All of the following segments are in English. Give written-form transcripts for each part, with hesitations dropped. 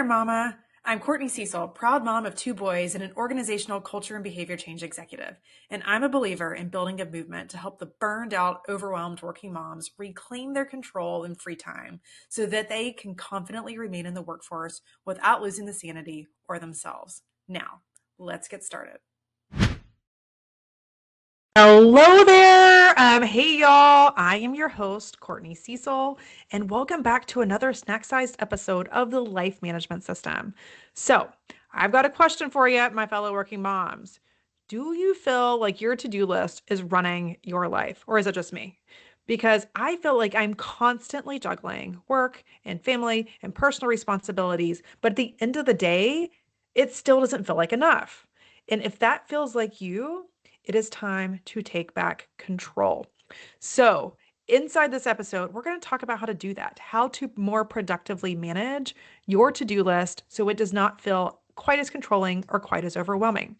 Mama. I'm Courtney Cecil, proud mom of two boys and an organizational culture and behavior change executive. And I'm a believer in building a movement to help the burned out, overwhelmed working moms reclaim their control and free time so that they can confidently remain in the workforce without losing the sanity or themselves. Now, let's get started. Hello there. Hey, y'all. I am your host, Courtney Cecil, and welcome back to another snack-sized episode of the Life Management System. So, I've got a question for you, my fellow working moms. Do you feel like your to-do list is running your life, or is it just me? Because I feel like I'm constantly juggling work and family and personal responsibilities, but at the end of the day, it still doesn't feel like enough. And if that feels like you, it is time to take back control. So, inside this episode, we're going to talk about how to do that, how to more productively manage your to do list so it does not feel quite as controlling or quite as overwhelming.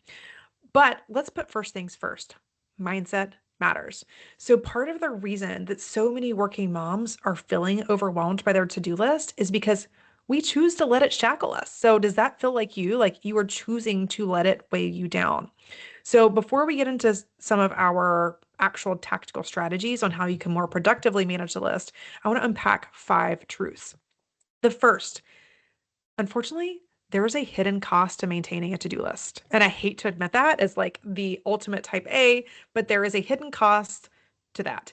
But let's put first things first. Mindset matters. So, part of the reason that so many working moms are feeling overwhelmed by their to do list is because we choose to let it shackle us. So, does that feel like you are choosing to let it weigh you down? So before we get into some of our actual tactical strategies on how you can more productively manage the list, I want to unpack 5 truths. The first, unfortunately, there is a hidden cost to maintaining a to-do list. And I hate to admit that as like the ultimate type A, but there is a hidden cost to that.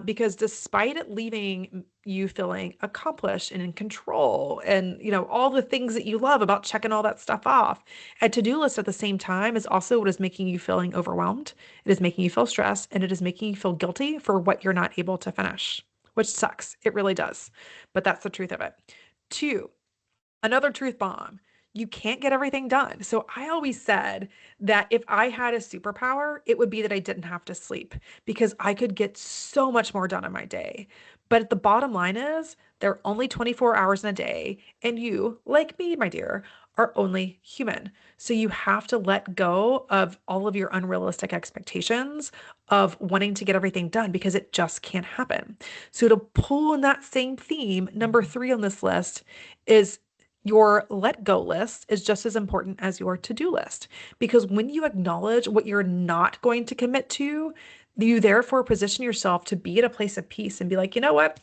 Because despite it leaving you feeling accomplished and in control and all the things that you love about checking all that stuff off, a to-do list at the same time is also what is making you feeling overwhelmed. It is making you feel stressed and it is making you feel guilty for what you're not able to finish, which sucks. It really does. But that's the truth of it. 2, another truth bomb. You can't get everything done. So I always said that if I had a superpower, it would be that I didn't have to sleep because I could get so much more done in my day. But the bottom line is there are only 24 hours in a day, and you, like me, my dear, are only human. So you have to let go of all of your unrealistic expectations of wanting to get everything done because it just can't happen. So to pull in that same theme, number 3 on this list is your let go list is just as important as your to do list because when you acknowledge what you're not going to commit to, you therefore position yourself to be at a place of peace and be like, you know what?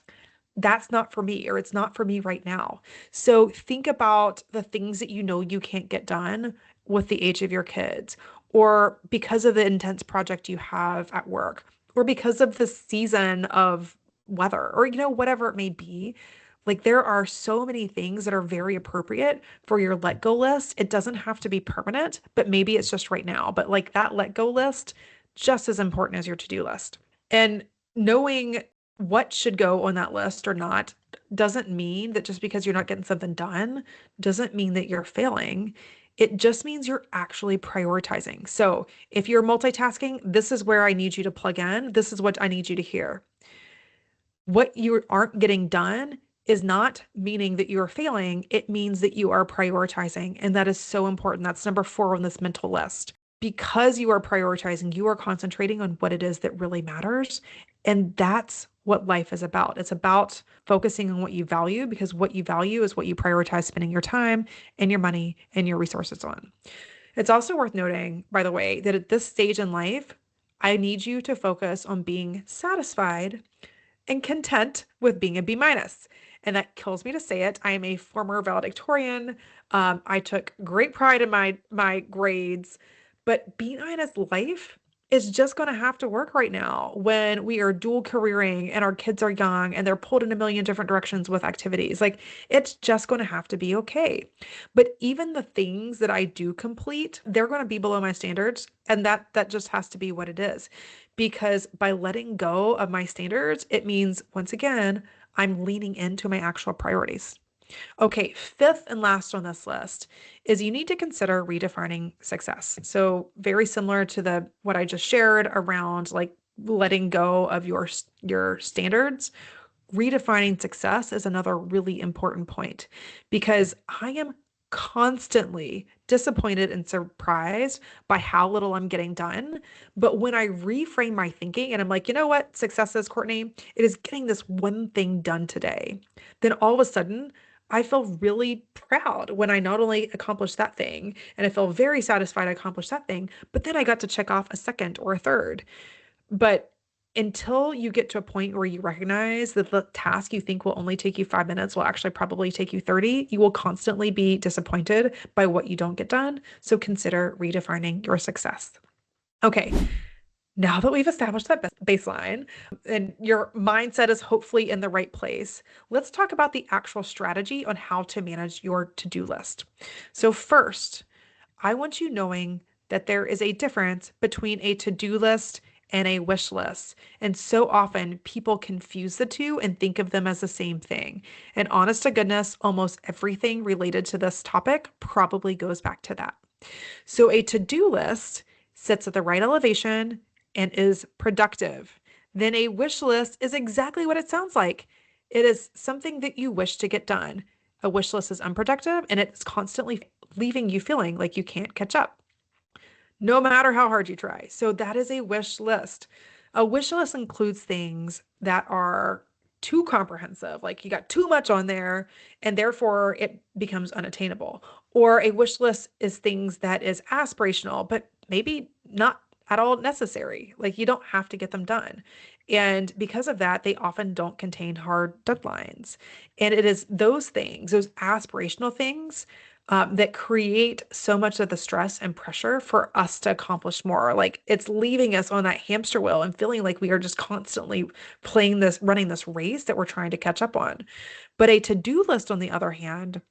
That's not for me, or it's not for me right now. So think about the things that you know you can't get done with the age of your kids, or because of the intense project you have at work, or because of the season of weather, or whatever it may be. Like there are so many things that are very appropriate for your let go list. It doesn't have to be permanent, but maybe it's just right now. But like that let go list, just as important as your to-do list. And knowing what should go on that list or not doesn't mean that just because you're not getting something done doesn't mean that you're failing. It just means you're actually prioritizing. So if you're multitasking, this is where I need you to plug in. This is what I need you to hear. What you aren't getting done is not meaning that you're failing. It means that you are prioritizing. And that is so important. That's number 4 on this mental list. Because you are prioritizing, you are concentrating on what it is that really matters. And that's what life is about. It's about focusing on what you value because what you value is what you prioritize spending your time and your money and your resources on. It's also worth noting, by the way, that at this stage in life, I need you to focus on being satisfied and content with being a B minus. And that kills me to say it. I am a former valedictorian. I took great pride in my grades, but B minus life is just going to have to work right now when we are dual careering and our kids are young and they're pulled in a million different directions with activities. Like it's just going to have to be okay. But even the things that I do complete, they're going to be below my standards, and that just has to be what it is. Because by letting go of my standards, it means once again, I'm leaning into my actual priorities. Okay, 5th and last on this list is you need to consider redefining success. So very similar to the what I just shared around like letting go of your standards, redefining success is another really important point because I am constantly disappointed and surprised by how little I'm getting done. But when I reframe my thinking and I'm like, you know what success is, Courtney? It is getting this one thing done today. Then all of a sudden, I feel really proud when I not only accomplished that thing and I feel very satisfied I accomplished that thing, but then I got to check off a second or a third. But until you get to a point where you recognize that the task you think will only take you 5 minutes will actually probably take you 30, you will constantly be disappointed by what you don't get done. So consider redefining your success. Okay, now that we've established that baseline and your mindset is hopefully in the right place, let's talk about the actual strategy on how to manage your to-do list. So first, I want you knowing that there is a difference between a to-do list and a wish list. And so often people confuse the two and think of them as the same thing. And honest to goodness, almost everything related to this topic probably goes back to that. So a to-do list sits at the right elevation and is productive. Then a wish list is exactly what it sounds like. It is something that you wish to get done. A wish list is unproductive and it's constantly leaving you feeling like you can't catch up, no matter how hard you try. So that is a wish list. A wish list includes things that are too comprehensive, like you got too much on there and therefore it becomes unattainable. Or a wish list is things that is aspirational, but maybe not at all necessary. Like you don't have to get them done. And because of that, they often don't contain hard deadlines. And it is those things, those aspirational things, that create so much of the stress and pressure for us to accomplish more. Like it's leaving us on that hamster wheel and feeling like we are just constantly running this race that we're trying to catch up on. But a to-do list, on the other hand,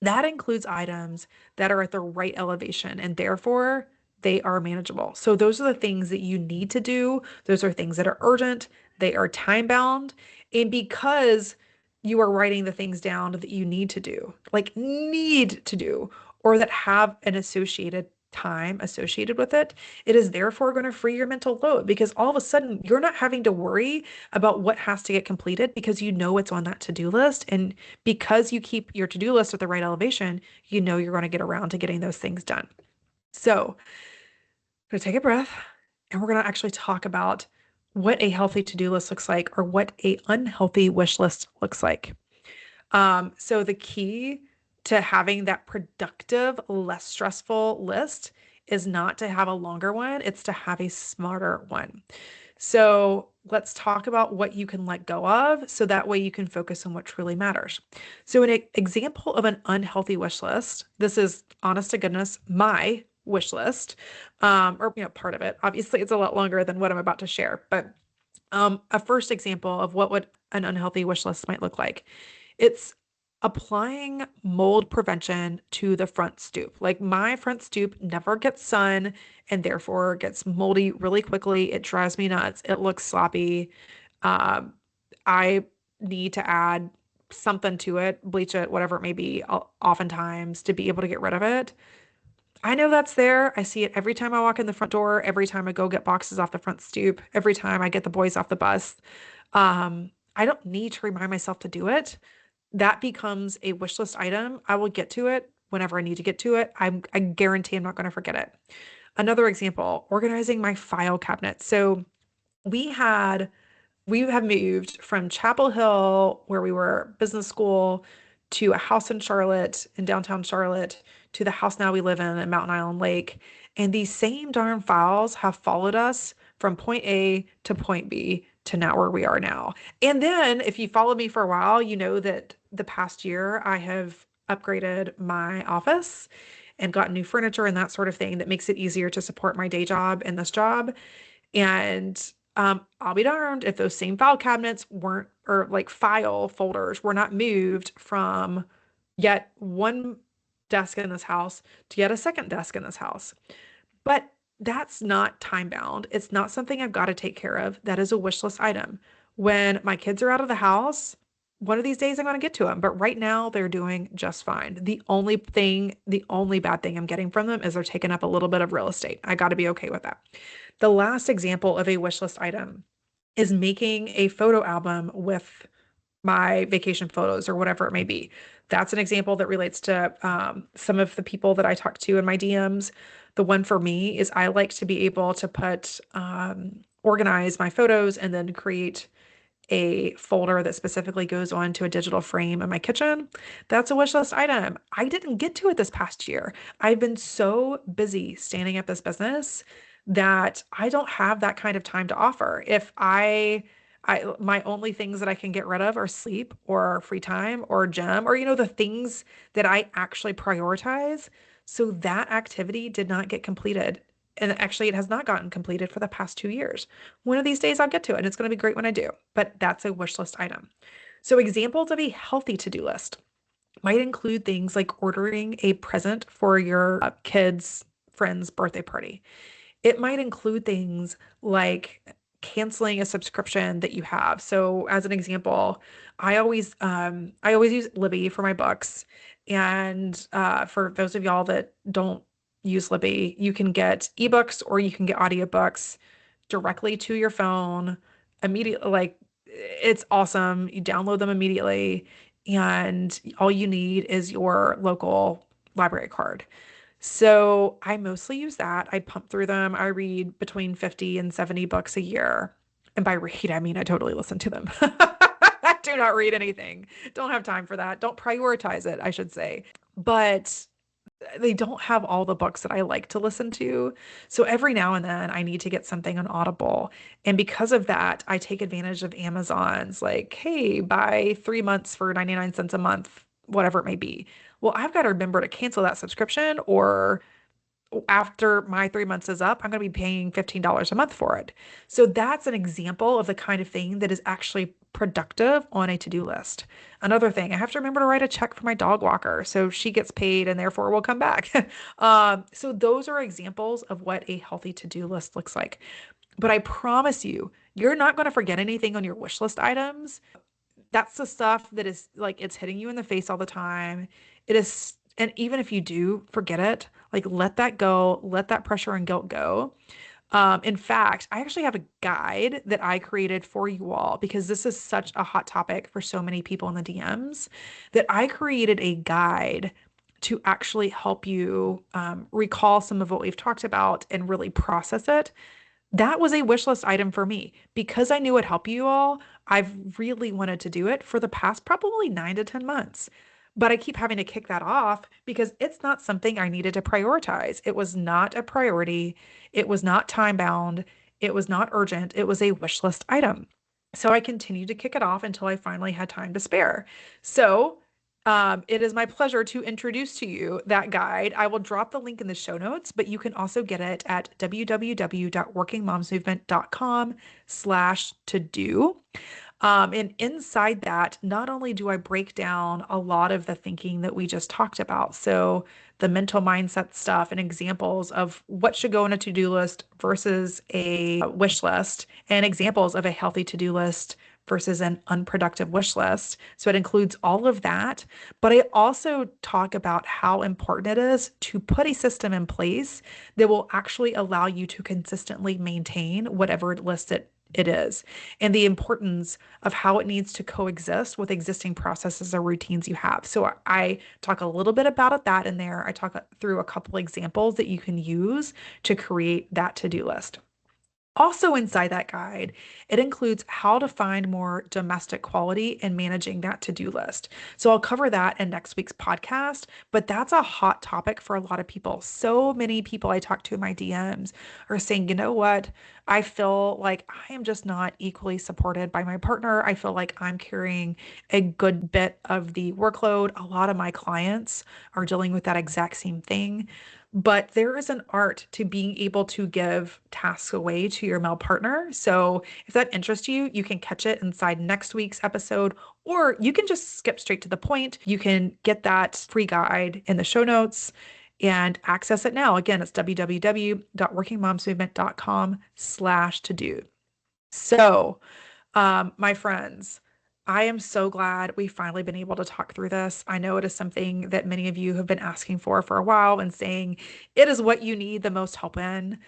that includes items that are at the right elevation and therefore they are manageable. So those are the things that you need to do. Those are things that are urgent, they are time bound. And because you are writing the things down that you need to do, like need to do, or that have an associated time associated with it, it is therefore going to free your mental load because all of a sudden you're not having to worry about what has to get completed because you know it's on that to-do list. And because you keep your to-do list at the right elevation, you know you're going to get around to getting those things done. So, I'm going to take a breath and we're going to actually talk about what a healthy to-do list looks like or what a unhealthy wish list looks like. So the key to having that productive, less stressful list is not to have a longer one, it's to have a smarter one. So let's talk about what you can let go of so that way you can focus on what truly matters. So, an example of an unhealthy wish list, this is honest to goodness, my wish list, or part of it. Obviously, it's a lot longer than what I'm about to share, but a first example of what would an unhealthy wish list might look like. It's applying mold prevention to the front stoop. Like my front stoop never gets sun and therefore gets moldy really quickly. It drives me nuts. It looks sloppy. Um, I need to add something to it, bleach it, whatever it may be, oftentimes to be able to get rid of it. I know that's there. I see it every time I walk in the front door, every time I go get boxes off the front stoop, every time I get the boys off the bus. I don't need to remind myself to do it. That becomes a wish list item. I will get to it whenever I need to get to it. I guarantee I'm not going to forget it. Another example, organizing my file cabinet. So we had we have moved from Chapel Hill, where we were business school, to a house in Charlotte, in downtown Charlotte, to the house now we live in Mountain Island Lake. And these same darn files have followed us from point A to point B to now where we are now. And then if you followed me for a while, you know that the past year I have upgraded my office and gotten new furniture and that sort of thing that makes it easier to support my day job and this job. And I'll be darned if those same file cabinets weren't, or like file folders were not moved from yet one desk in this house to yet a second desk in this house. But that's not time bound. It's not something I've got to take care of. That is a wish list item. When my kids are out of the house, one of these days I'm going to get to them. But right now they're doing just fine. The only bad thing I'm getting from them is they're taking up a little bit of real estate. I got to be okay with that. The last example of a wish list item is making a photo album with my vacation photos or whatever it may be. That's an example that relates to some of the people that I talk to in my DMs. The one for me is I like to be able to organize my photos and then create a folder that specifically goes onto a digital frame in my kitchen. That's a wish list item. I didn't get to it this past year. I've been so busy standing up this business that I don't have that kind of time to offer. If my only things that I can get rid of are sleep or free time or gym or, the things that I actually prioritize. So that activity did not get completed. And actually, it has not gotten completed for the past 2 years. One of these days I'll get to it and it's going to be great when I do, but that's a wish list item. So examples of a healthy to-do list might include things like ordering a present for your kid's friend's birthday party. It might include things like canceling a subscription that you have. So as an example, I always use Libby for my books. And for those of y'all that don't use Libby, you can get ebooks or you can get audiobooks directly to your phone immediately. Like it's awesome. You download them immediately, and all you need is your local library card. So I mostly use that. I pump through them. I read between 50 and 70 books a year. And by read, I mean I totally listen to them. I do not read anything. Don't have time for that. Don't prioritize it, I should say. But they don't have all the books that I like to listen to. So every now and then I need to get something on Audible. And because of that, I take advantage of Amazon's like, hey, buy 3 months for 99 cents a month, whatever it may be. Well, I've got to remember to cancel that subscription, or after my 3 months is up, I'm going to be paying $15 a month for it. So that's an example of the kind of thing that is actually productive on a to-do list. Another thing, I have to remember to write a check for my dog walker so she gets paid and therefore will come back. So those are examples of what a healthy to-do list looks like. But I promise you, you're not going to forget anything on your wish list items. That's the stuff that is like it's hitting you in the face all the time. It is, and even if you do forget it, like let that go, let that pressure and guilt go. In fact, I actually have a guide that I created for you all because this is such a hot topic for so many people in the DMs that I created a guide to actually help you recall some of what we've talked about and really process it. That was a wish list item for me because I knew it'd help you all. I've really wanted to do it for the past probably 9 to 10 months. But I keep having to kick that off because it's not something I needed to prioritize. It was not a priority. It was not time bound. It was not urgent. It was a wish list item. So I continued to kick it off until I finally had time to spare. So it is my pleasure to introduce to you that guide. I will drop the link in the show notes, but you can also get it at www.workingmomsmovement.com/to-do. And inside that, not only do I break down a lot of the thinking that we just talked about, so the mental mindset stuff and examples of what should go in a to-do list versus a wish list, and examples of a healthy to-do list versus an unproductive wish list. So it includes all of that. But I also talk about how important it is to put a system in place that will actually allow you to consistently maintain whatever list it is, and the importance of how it needs to coexist with existing processes or routines you have. So I talk a little bit about that in there. I talk through a couple examples that you can use to create that to-do list. Also inside that guide, it includes how to find more domestic quality in managing that to-do list. So I'll cover that in next week's podcast, but that's a hot topic for a lot of people. So many people I talk to in my DMs are saying, you know what? I feel like I am just not equally supported by my partner. I feel like I'm carrying a good bit of the workload. A lot of my clients are dealing with that exact same thing. But there is an art to being able to give tasks away to your male partner. So if that interests you, you can catch it inside next week's episode, or you can just skip straight to the point. You can get that free guide in the show notes and access it now. Again, it's www.workingmomsmovement.com/to-do. So my friends, I am so glad we've finally been able to talk through this. I know it is something that many of you have been asking for a while and saying it is what you need the most help in.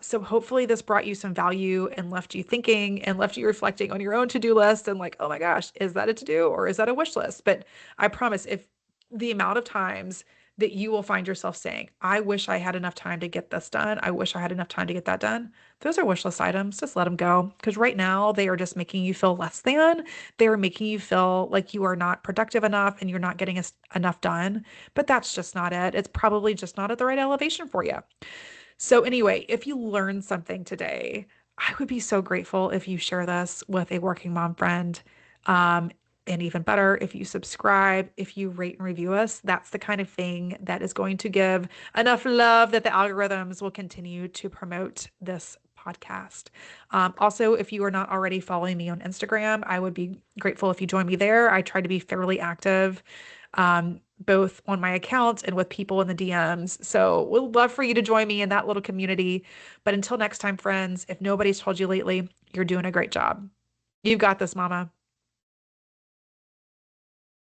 So hopefully this brought you some value and left you thinking and left you reflecting on your own to-do list and like, oh my gosh, is that a to-do or is that a wish list? But I promise if the amount of times that you will find yourself saying, I wish I had enough time to get this done. I wish I had enough time to get that done. Those are wish list items. Just let them go. Because right now they are just making you feel less than. They are making you feel like you are not productive enough and you're not getting enough done. But that's just not it. It's probably just not at the right elevation for you. So, anyway, if you learned something today, I would be so grateful if you share this with a working mom friend. Um, and even better, if you subscribe, if you rate and review us, that's the kind of thing that is going to give enough love that the algorithms will continue to promote this podcast. Also, if you are not already following me on Instagram, I would be grateful if you join me there. I try to be fairly active, both on my account and with people in the DMs. So we'd love for you to join me in that little community. But until next time, friends, if nobody's told you lately, you're doing a great job. You've got this, mama.